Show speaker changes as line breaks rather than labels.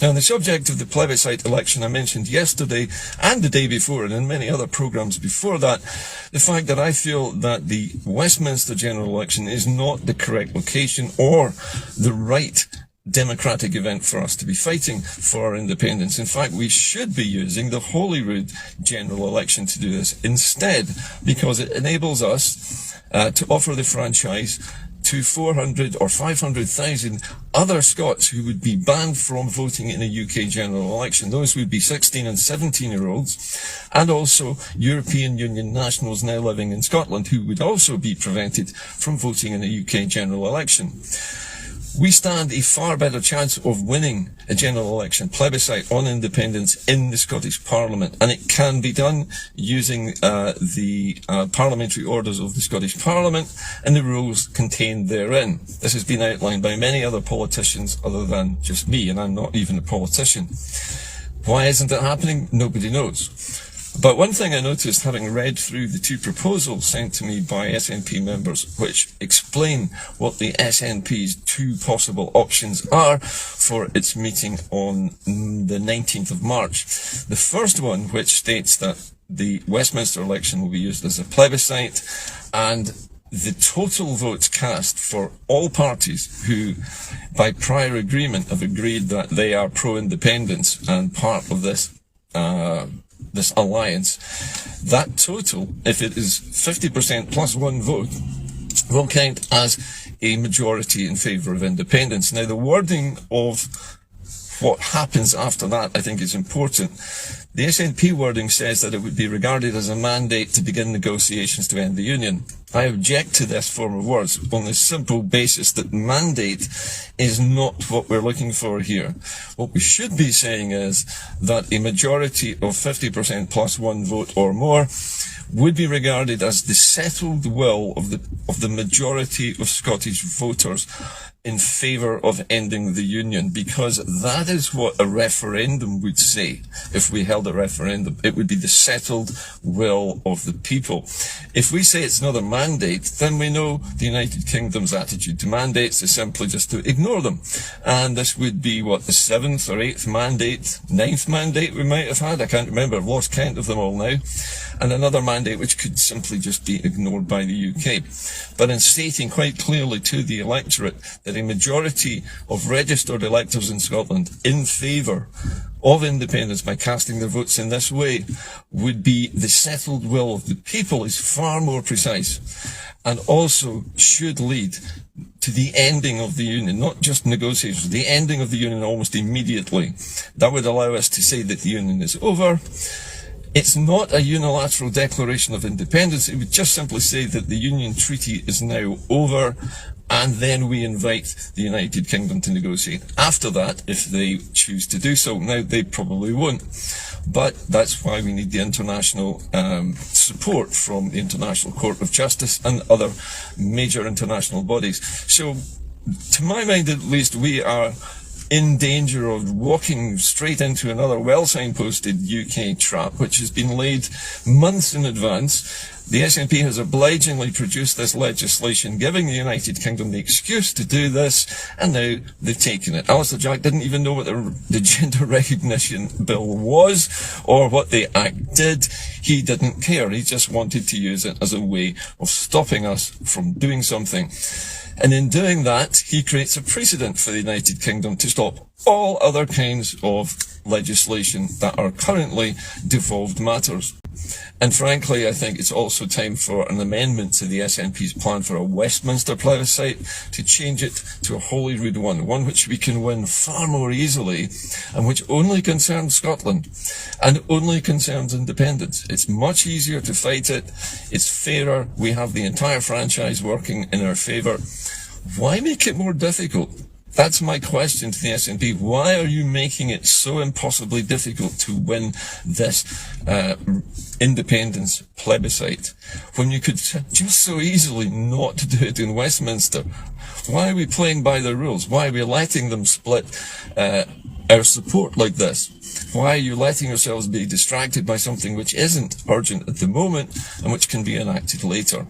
Now, on the subject of the plebiscite election, I mentioned yesterday and the day before, and in many other programmes before that, the fact that I feel that the Westminster general election is not the correct location or the right democratic event for us to be fighting for our independence. In fact, we should be using the Holyrood general election to do this instead, because it enables us to offer the franchise to 400 or 500,000 other Scots who would be banned from voting in a UK general election. Those would be 16 and 17-year-olds, and also European Union nationals now living in Scotland who would also be prevented from voting in a UK general election. We stand a far better chance of winning a general election plebiscite on independence in the Scottish Parliament, and it can be done using the parliamentary orders of the Scottish Parliament and the rules contained therein. This has been outlined by many other politicians other than just me, and I'm not even a politician. Why isn't it happening? Nobody knows. But one thing I noticed, having read through the two proposals sent to me by SNP members, which explain what the SNP's two possible options are for its meeting on the 19th of March. The first one, which states that the Westminster election will be used as a plebiscite, and the total votes cast for all parties who, by prior agreement, have agreed that they are pro-independence and part of this alliance, that total, if it is 50% plus one vote, will count as a majority in favour of independence. Now, the wording of what happens after that, I think, is important. The SNP wording says that it would be regarded as a mandate to begin negotiations to end the Union. I object to this form of words on the simple basis that mandate is not what we're looking for here. What we should be saying is that a majority of 50% plus one vote or more would be regarded as the settled will of the majority of Scottish voters in favour of ending the Union, because that is what a referendum would say. If we held a referendum, it would be the settled will of the people. If we say it's not a mandate, then we know the United Kingdom's attitude to mandates is simply just to ignore them. And this would be, what, the 7th or 8th mandate, 9th mandate we might have had? I can't remember, I've lost count of them all now. And another mandate which could simply just be ignored by the UK. But in stating quite clearly to the electorate that a majority of registered electors in Scotland in favour of independence by casting their votes in this way would be the settled will of the people is far more precise, and also should lead to the ending of the Union, not just negotiations, the ending of the Union almost immediately. That would allow us to say that the Union is over. It's not a unilateral declaration of independence. It would just simply say that the Union Treaty is now over, and then we invite the United Kingdom to negotiate after that, if they choose to do so. Now, they probably won't, but that's why we need the international support from the International Court of Justice and other major international bodies. So, to my mind at least, we are in danger of walking straight into another well-signposted UK trap, which has been laid months in advance. The SNP has obligingly produced this legislation, giving the United Kingdom the excuse to do this, and now they've taken it. Alistair Jack didn't even know what the gender recognition bill was, or what the Act did. He didn't care. He just wanted to use it as a way of stopping us from doing something. And in doing that, he creates a precedent for the United Kingdom to stop all other kinds of legislation that are currently devolved matters. And frankly, I think it's also time for an amendment to the SNP's plan for a Westminster plebiscite to change it to a Holyrood one which we can win far more easily, and which only concerns Scotland and only concerns independence. It's much easier to fight it. It's fairer. We have the entire franchise working in our favour. Why make it more difficult? That's my question to the SNP. Why are you making it so impossibly difficult to win this independence plebiscite when you could just so easily not do it in Westminster? Why are we playing by the rules? Why are we letting them split our support like this? Why are you letting yourselves be distracted by something which isn't urgent at the moment and which can be enacted later?